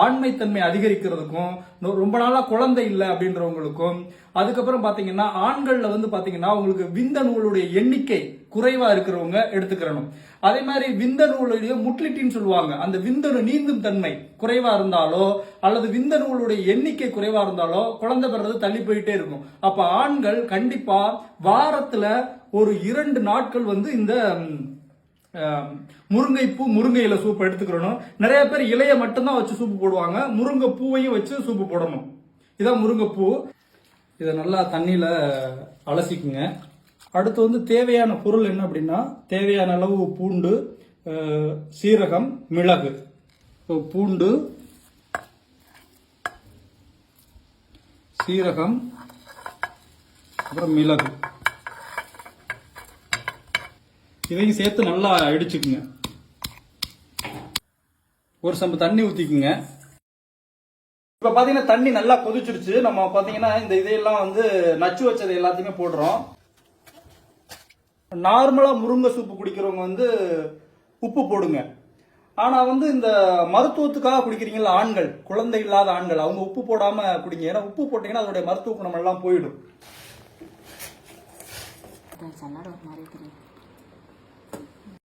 ஆண்மைத்தன்மை அதிகரிக்கிறதுக்கும், ரொம்ப நாளா குழந்தை இல்லை அப்படின்றவங்களுக்கும், அதுக்கப்புறம் பாத்தீங்கன்னா ஆண்கள்ல வந்து பாத்தீங்கன்னா உங்களுக்கு விந்தணுகளுடைய எண்ணிக்கை குறைவா இருக்கிறவங்க எடுத்துக்கிறணும். அதே மாதிரி விந்தணுகளுடைய முட்லிட்டின்னு சொல்லுவாங்க, அந்த விந்தணு நீந்தும் தன்மை குறைவா இருந்தாலோ அல்லது விந்தணுகளுடைய எண்ணிக்கை குறைவா இருந்தாலோ குழந்தை பெறது தள்ளி போயிட்டே இருக்கும். அப்ப ஆண்கள் கண்டிப்பா வாரத்துல ஒரு 2 நாட்கள் வந்து இந்த முருங்கைப்பூ முருங்கை இலை சூப் எடுத்துக்கிறணும். நிறைய பேர் இலைய மட்டும்தான் வச்சு சூப்பு போடுவாங்க, முருங்கை பூவையும் வச்சு சூப்பு போடணும். இதான் முருங்கைப்பூ. இதை நல்லா தண்ணியில அலசிக்குங்க. அடுத்து வந்து தேவையான பொருள் என்ன அப்படின்னா, தேவையான அளவு பூண்டு, சீரகம், மிளகு. பூண்டு, சீரகம், அப்புறம் மிளகு, இதையும் சேர்த்து நல்லா இடிச்சுக்குங்க. ஒரு சம்பு தண்ணி ஊத்திக்குங்க. இப்ப பாத்தீங்கன்னா தண்ணி நல்லா கொதிச்சிருச்சு. நம்ம பாத்தீங்கன்னா இந்த இதையெல்லாம் வந்து நச்சு வச்சதை எல்லாத்தையுமே போடுறோம். நார்மலா முருங்கை சூப்பு குடிக்கிறவங்க வந்து உப்பு போடுங்க. ஆனா வந்து இந்த மருத்துவத்துக்காக குடிக்கிறீங்களா ஆண்கள், குழந்தை இல்லாத ஆண்கள், அவங்க உப்பு போடாம குடிங்க. ஏன்னா உப்பு போட்டீங்கன்னா அதோடைய மருத்துவ குணம் எல்லாம் போயிடும்.